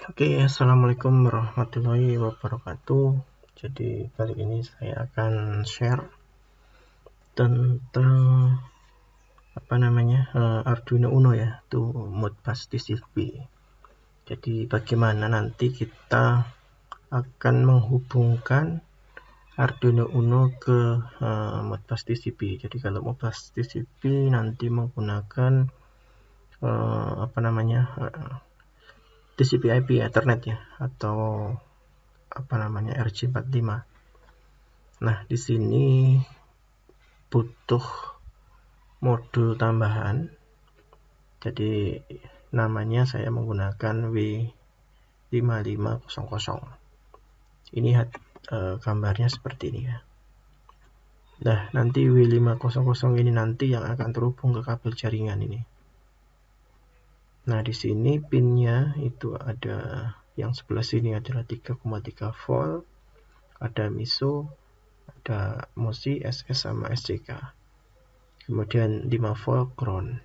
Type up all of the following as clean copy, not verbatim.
Oke, assalamualaikum warahmatullahi wabarakatuh. Jadi kali ini saya akan share tentang Arduino Uno ya, itu Modbus TCP. Jadi bagaimana nanti kita akan menghubungkan Arduino Uno ke Modbus TCP. Jadi kalau Modbus TCP nanti menggunakan TCP IP Ethernet ya, atau RJ45. Nah, di sini butuh modul tambahan. Jadi namanya saya menggunakan W5500. Ini gambarnya seperti ini ya. Nah, nanti W500 ini nanti yang akan terhubung ke kabel jaringan ini. Nah, di sini pinnya itu ada yang sebelah sini adalah 3,3 volt, ada MISO, ada MOSI, SS sama SCK. Kemudian 5 volt ground.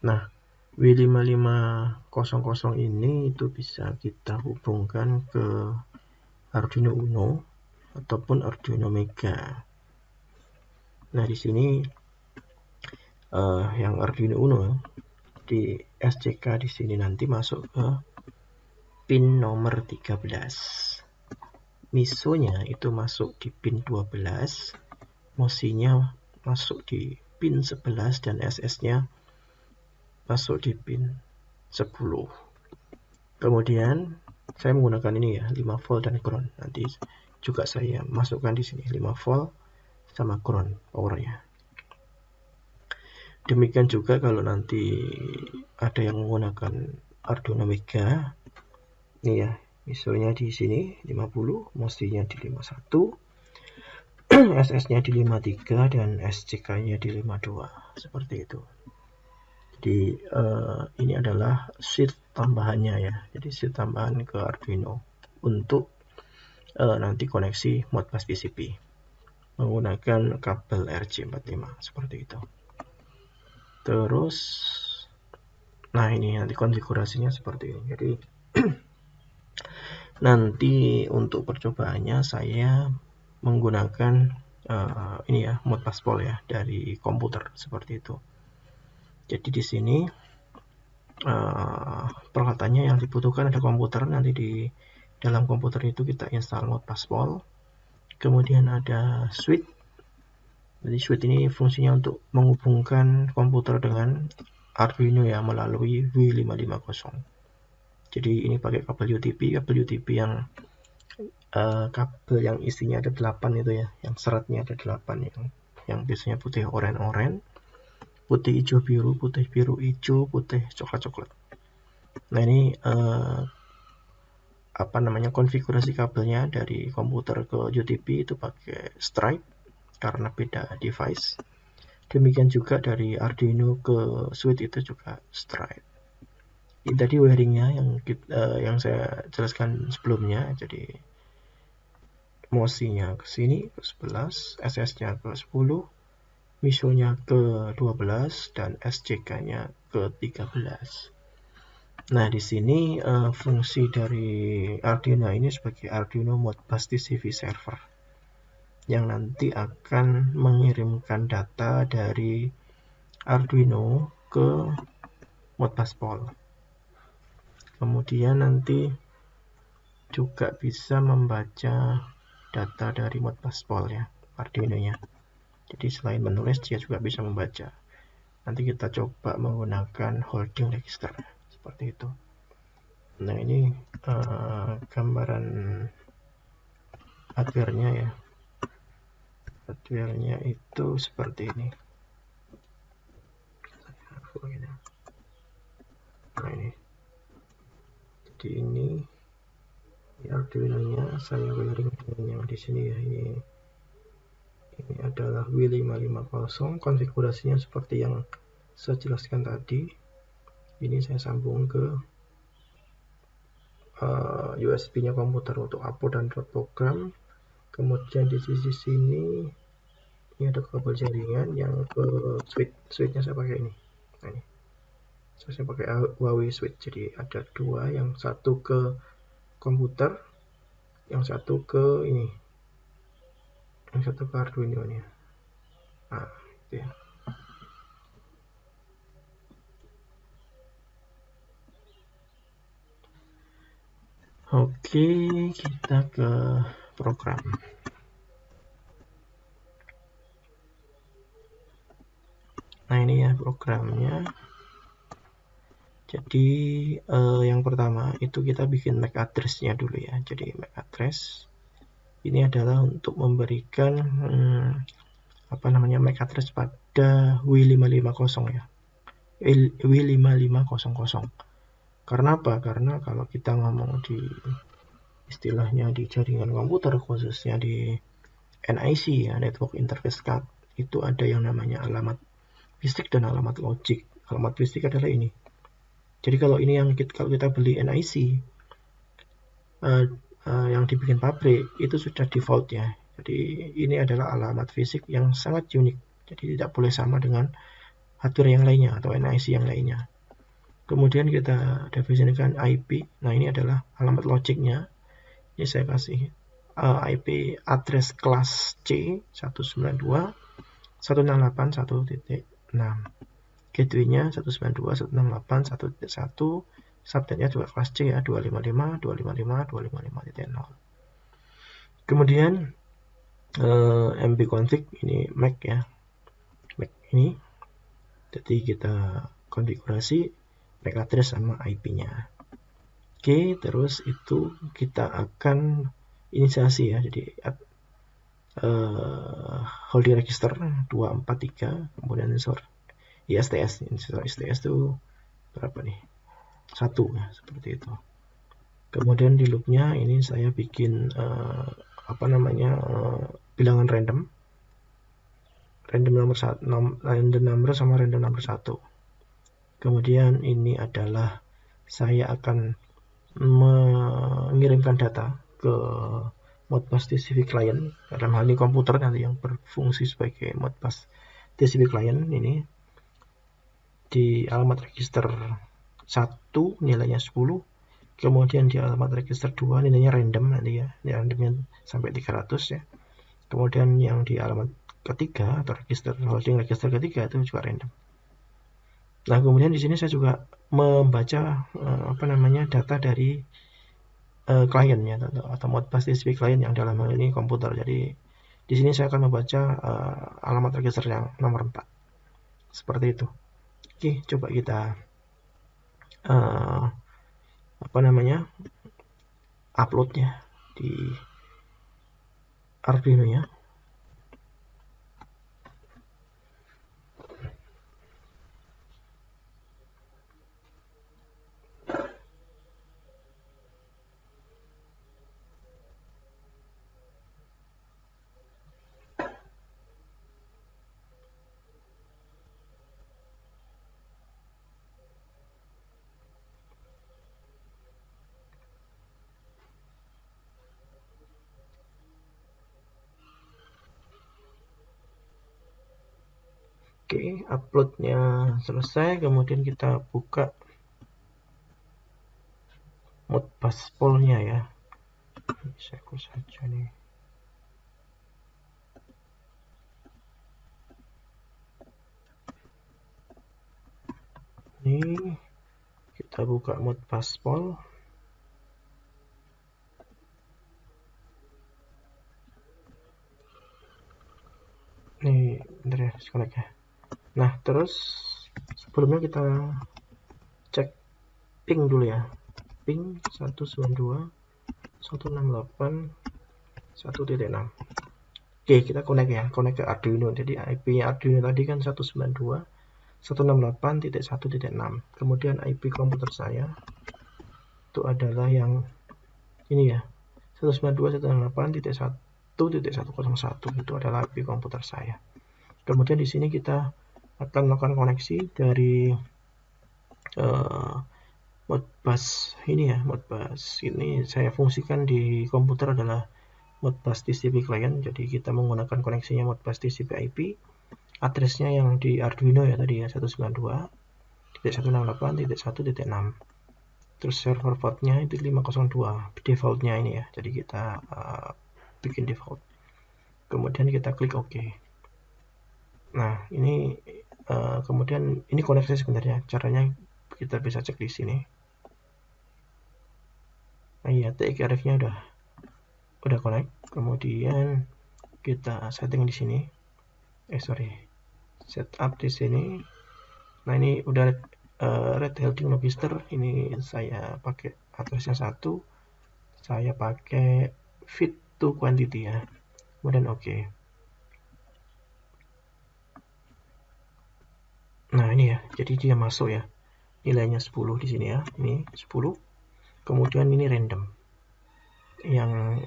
Nah, W5500 ini itu bisa kita hubungkan ke Arduino Uno ataupun Arduino Mega. Nah, di sini yang Arduino Uno di SCK di sini nanti masuk ke pin nomor 13. MISO-nya itu masuk di pin 12, MOSI-nya masuk di pin 11 dan SS-nya masuk di pin 10. Kemudian saya menggunakan ini ya, 5 volt dan ground. Nanti juga saya masukkan di sini 5 volt sama ground powernya. Demikian juga kalau nanti ada yang menggunakan Arduino Mega, ini ya, misalnya di sini 50, MOSI-nya di 51, SS-nya di 53 dan SCK-nya di 52, seperti itu. Jadi ini adalah sheet tambahannya ya. Jadi sheet tambahan ke Arduino untuk nanti koneksi Modbus TCP menggunakan kabel RJ45 seperti itu. Terus, nah ini nanti konfigurasinya seperti ini. Jadi nanti untuk percobaannya saya menggunakan ini ya, Modbus Pol ya, dari komputer seperti itu. Jadi di sini peralatannya yang dibutuhkan ada komputer. Nanti di dalam komputer itu kita install Modbus Pol. Kemudian ada switch. Jadi switch ini fungsinya untuk menghubungkan komputer dengan Arduino ya melalui W550. Jadi ini pakai kabel UTP yang kabel yang isinya ada 8 itu ya, yang seratnya ada 8 yang biasanya putih oranye, putih hijau biru, putih biru hijau, putih coklat. Nah, ini konfigurasi kabelnya dari komputer ke UTP itu pakai Stripe karena beda device. Demikian juga dari Arduino ke switch itu juga Stripe. Ini tadi wiringnya yang saya jelaskan sebelumnya. Jadi MOSI-nya ke sini ke 11, SS-nya ke 10, MISO-nya ke 12 dan SCK-nya ke 13. Nah, di sini fungsi dari Arduino ini sebagai Arduino Modbus TCP server yang nanti akan mengirimkan data dari Arduino ke Modbus Pol. Kemudian nanti juga bisa membaca data dari Modbus Pol ya, Arduino-nya. Jadi selain menulis, dia juga bisa membaca. Nanti kita coba menggunakan holding register seperti itu. Nah, ini gambaran hardware-nya ya. Hardware-nya itu seperti ini. Nah, ini. Jadi ini Arduino-nya saya wiring yang di sini ya. Ini adalah W550. Konfigurasinya seperti yang saya jelaskan tadi. Ini saya sambung ke USB-nya komputer untuk upload dan download program. Kemudian di sisi sini ini ada kabel jaringan yang ke switch-nya saya pakai ini. Nah, ini saya pakai Huawei switch, jadi ada dua, yang satu ke komputer, yang satu ke ini, yang satu ke Arduino nih. Nah, itu ya. Oke, kita ke program. Nah, ini ya programnya. Jadi yang pertama itu kita bikin MAC address-nya dulu ya. Jadi MAC address ini adalah untuk memberikan MAC address pada W550 ya. W5500. Karena apa? Karena kalau kita ngomong di istilahnya di jaringan komputer, khususnya di NIC ya, Network Interface Card, itu ada yang namanya alamat fisik dan alamat logik. Alamat fisik adalah ini. Jadi kalau ini kalau kita beli NIC yang dibikin pabrik itu sudah default ya. Jadi ini adalah alamat fisik yang sangat unik. Jadi tidak boleh sama dengan hardware yang lainnya atau NIC yang lainnya. Kemudian kita definisikan IP. Nah, ini adalah alamat logiknya. Ini saya kasih IP address kelas C 192.168.1.6. Gateway-nya 192.168.1.1. Subnetnya juga kelas C ya, 255.255.255.0. Kemudian mbconfig ini MAC ya, MAC ini. Jadi kita konfigurasi MAC address sama IP-nya. Oke, terus itu kita akan inisiasi ya. Jadi holding register 243, kemudian insert ISTS. Insert ISTS itu berapa nih? 1 ya, seperti itu. Kemudian di loopnya ini saya bikin bilangan random number sama random number 1. Kemudian ini adalah saya akan mengirimkan data ke Modbus TCP client, dalam hal ini komputer nanti yang berfungsi sebagai Modbus TCP client ini, di alamat register 1 nilainya 10, kemudian di alamat register 2 nilainya random nanti ya, randomnya sampai 300 ya. Kemudian yang di alamat ketiga atau holding register ketiga itu juga random. Nah, kemudian di sini saya juga membaca data dari kliennya atau Modbus TCP client yang dalam hal ini komputer. Jadi di sini saya akan membaca alamat register yang nomor 4. Seperti itu. Oke, coba kita uploadnya di Arduino ya. Oke, uploadnya selesai, kemudian kita buka Modbus pool-nya ya. Saya close saja nih. Ini kita buka Modbus pool. Nih, bentar ya, disconnect ya. Nah, terus sebelumnya kita cek ping dulu ya. Ping 192.168.1.6. Oke, kita connect ya, connect ke Arduino. Jadi IP-nya Arduino tadi kan 192.168.1.6. Kemudian IP komputer saya itu adalah yang ini ya, 192.168.1.101. Itu adalah IP komputer saya. Kemudian di sini kita akan melakukan koneksi dari Modbus ini ya. Modbus ini saya fungsikan di komputer adalah Modbus TCP client. Jadi kita menggunakan koneksinya Modbus TCP IP. Addressnya yang di Arduino ya tadi ya, 192 168.1.6. Terus server portnya itu 502 defaultnya ini ya, jadi kita bikin default, kemudian kita klik OK. Nah ini kemudian ini koneksi sebenarnya, caranya kita bisa cek di sini. Nah iya, TX Arif-nya udah connect, kemudian kita setting di sini, setup di sini. Nah ini udah Red Healthy Logister, ini saya pakai addressnya 1, saya pakai fit to quantity ya, kemudian OK. Nah ini ya, jadi dia masuk ya, nilainya 10 di sini ya, ini 10, kemudian ini random, yang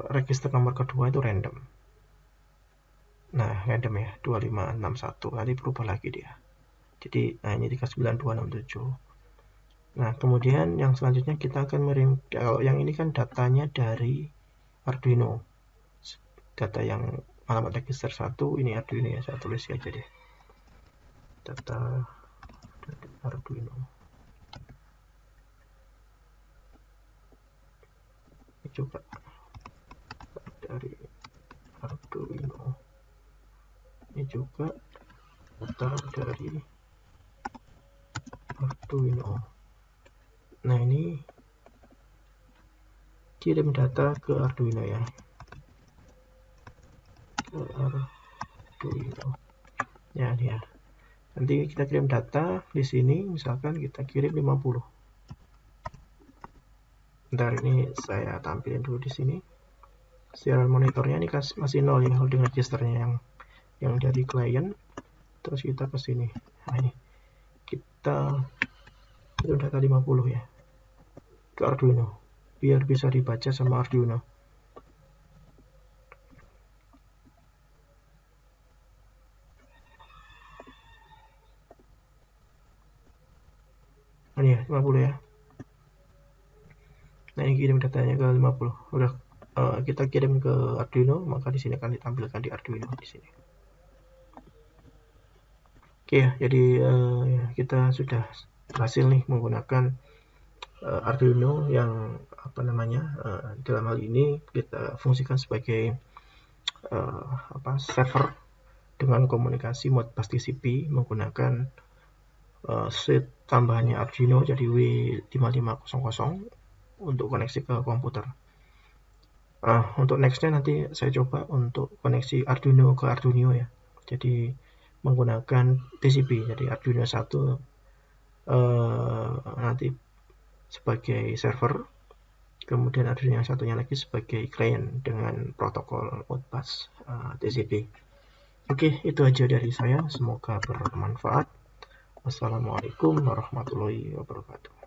register nomor kedua itu random. Nah random ya, 2561, nanti berubah lagi dia, jadi nah ini 39267. Nah kemudian yang selanjutnya kita akan kalau yang ini kan datanya dari Arduino, data yang alamat register 1 ini Arduino ya, saya tulis aja deh, data dari Arduino. Ini juga dari Arduino, ini juga data dari Arduino. Nah ini kirim data ke Arduino ya, ke Arduino ya, ini ya. Nanti kita kirim data di sini, misalkan kita kirim 50. Bentar, ini saya tampilin dulu di sini. Serial monitornya ini masih 0 ya, holding registernya yang dari klien. Terus kita ke sini. Nah ini kita kirim data 50 ya ke Arduino, biar bisa dibaca sama Arduino. Nah ini ya 50 ya. Nah ini kirim datanya ke 50. Udah kita kirim ke Arduino, maka di sini akan ditampilkan di Arduino di sini. Oke ya, jadi kita sudah berhasil nih menggunakan Arduino yang dalam hal ini kita fungsikan sebagai server dengan komunikasi Modbus TCP menggunakan switch tambahannya Arduino, jadi W5500 untuk koneksi ke komputer. Untuk nextnya nanti saya coba untuk koneksi Arduino ke Arduino ya, jadi menggunakan TCP, jadi Arduino 1 nanti sebagai server, kemudian Arduino yang satunya lagi sebagai client dengan protokol Modbus TCP. Oke, itu aja dari saya, semoga bermanfaat. Wassalamualaikum warahmatullahi wabarakatuh.